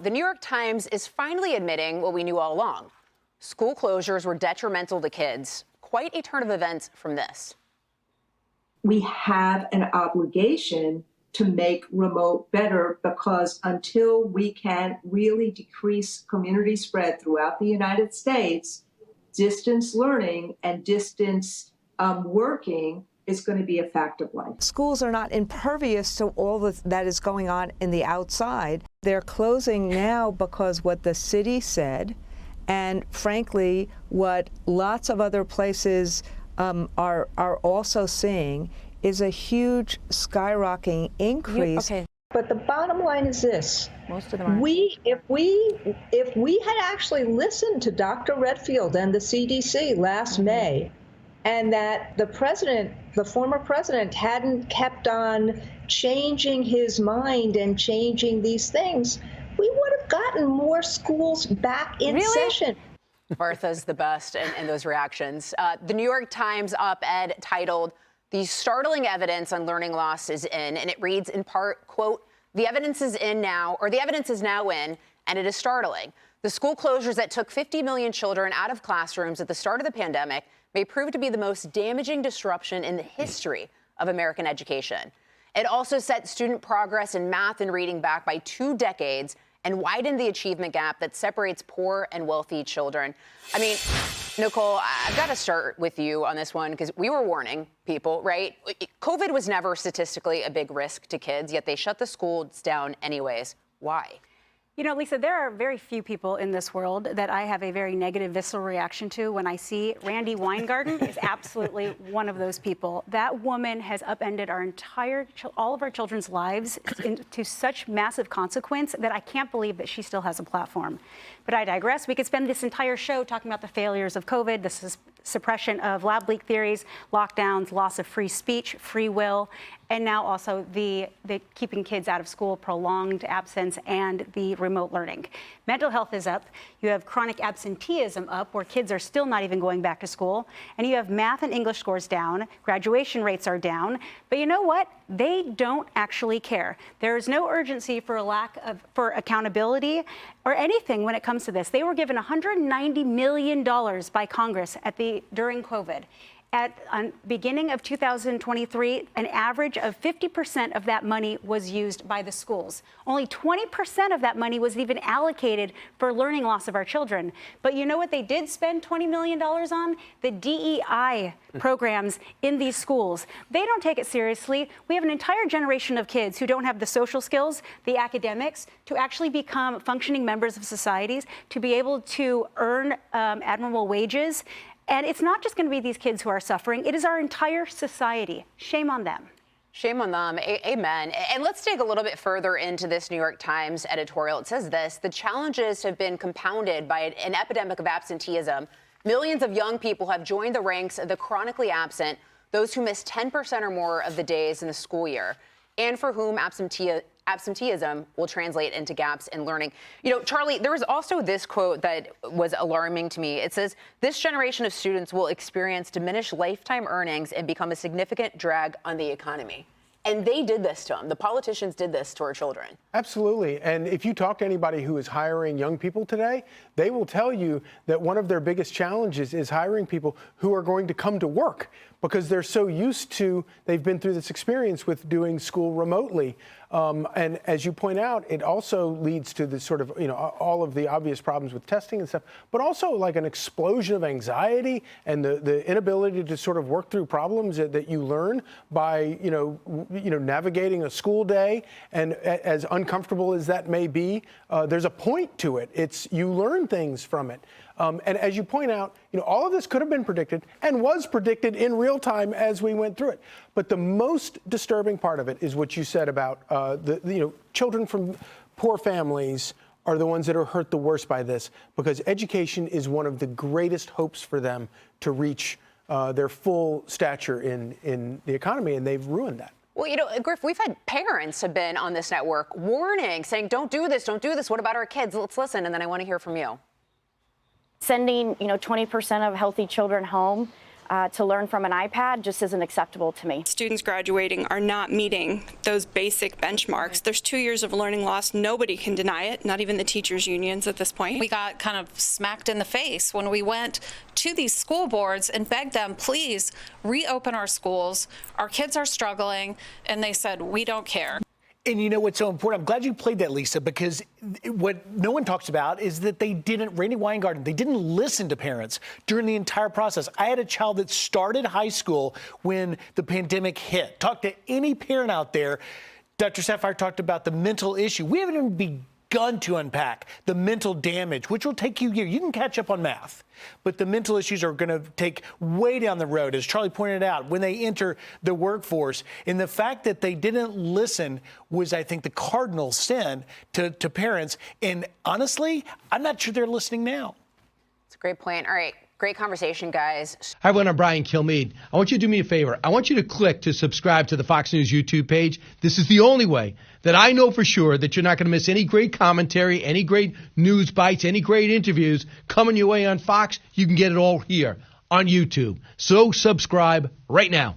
The New York Times is finally admitting what we knew all along. School closures were detrimental to kids. Quite a turn of events from this. We have an obligation to make remote better, because until we can really decrease community spread throughout the United States, distance learning and distance working is going to be a fact of life. Schools are not impervious to all that is going on in the outside. They're closing now because what the city said, and frankly, what lots of other places are also seeing, is a huge skyrocketing increase. Okay. But the bottom line is this: most of them are. If we had actually listened to Dr. Redfield and the CDC last May, and that the former president, hadn't kept on changing his mind and changing these things, we would have gotten more schools back in session. Martha's the best in those reactions. The New York Times op-ed titled, "The startling evidence on learning loss is in," and it reads in part, quote, "The evidence is in now, or the evidence is now in, and it is startling. The school closures that took 50 million children out of classrooms at the start of the pandemic may prove to be the most damaging disruption in the history of American education. It also set student progress in math and reading back by 2 decades and widened the achievement gap that separates poor and wealthy children." I mean, Nicole, I've got to start with you on this one, because we were warning people, right? COVID was never statistically a big risk to kids, yet they shut the schools down anyways. Why? You know, Lisa, there are very few people in this world that I have a very negative visceral reaction to when I see. Randy Weingarten is absolutely one of those people. That woman has upended all of our children's lives to such massive consequence that I can't believe that she still has a platform. But I digress. We could spend this entire show talking about the failures of COVID, the suppression of lab leak theories, lockdowns, loss of free speech, free will, and now also the keeping kids out of school, prolonged absence, and the remote learning. Mental health is up. You have chronic absenteeism up, where kids are still not even going back to school. And you have math and English scores down. Graduation rates are down. But you know what? They don't actually care. There is no urgency for for accountability or anything when it comes to this. They were given $190 million by Congress during COVID. On beginning of 2023, an average of 50% of that money was used by the schools. Only 20% of that money was even allocated for learning loss of our children. But you know what they did spend $20 million on? The DEI programs in these schools. They don't take it seriously. We have an entire generation of kids who don't have the social skills, the academics, to actually become functioning members of societies, to be able to earn admirable wages. And it's not just going to be these kids who are suffering. It is our entire society. Shame on them. Shame on them. Amen. And let's dig a little bit further into this New York Times editorial. It says this: "The challenges have been compounded by an epidemic of absenteeism. Millions of young people have joined the ranks of the chronically absent, those who miss 10% or more of the days in the school year, and for whom absenteeism will translate into gaps in learning." You know, Charlie, there was also this quote that was alarming to me. It says, "This generation of students will experience diminished lifetime earnings and become a significant drag on the economy." And they did this to them. The politicians did this to our children. Absolutely. And if you talk to anybody who is hiring young people today, they will tell you that one of their biggest challenges is hiring people who are going to come to work, because they're so used to, they've been through this experience with doing school remotely. And as you point out, it also leads to this sort of, all of the obvious problems with testing and stuff, but also like an explosion of anxiety and the inability to sort of work through problems that you learn by, navigating a school day. And as uncomfortable as that may be, there's a point to it. You learn things from it. And as you point out, all of this could have been predicted and was predicted in real time as we went through it. But the most disturbing part of it is what you said about children from poor families are the ones that are hurt the worst by this, because education is one of the greatest hopes for them to reach their full stature in the economy, and they've ruined that. Well, Griff, we've had parents have been on this network warning, saying, don't do this, don't do this. What about our kids? Let's listen, and then I want to hear from you. Sending, 20% of healthy children home to learn from an iPad just isn't acceptable to me. Students graduating are not meeting those basic benchmarks. There's 2 years of learning loss. Nobody can deny it, not even the teachers' unions at this point. We got kind of smacked in the face when we went to these school boards and begged them, please reopen our schools. Our kids are struggling. And they said, we don't care. And you know what's so important? I'm glad you played that, Lisa, because what no one talks about is that Randy Weingarten, they didn't listen to parents during the entire process. I had a child that started high school when the pandemic hit. Talk to any parent out there. Dr. Sapphire talked about the mental issue. We haven't even begun to unpack the mental damage, which will take you years. You can catch up on math, but the mental issues are going to take way down the road, as Charlie pointed out, when they enter the workforce. And the fact that they didn't listen was, I think, the cardinal sin to parents. And honestly, I'm not sure they're listening now. It's a great point. All right. Great conversation, guys. Hi, everyone. I'm Brian Kilmeade. I want you to do me a favor. I want you to click to subscribe to the Fox News YouTube page. This is the only way that I know for sure that you're not going to miss any great commentary, any great news bites, any great interviews coming your way on Fox. You can get it all here on YouTube. So subscribe right now.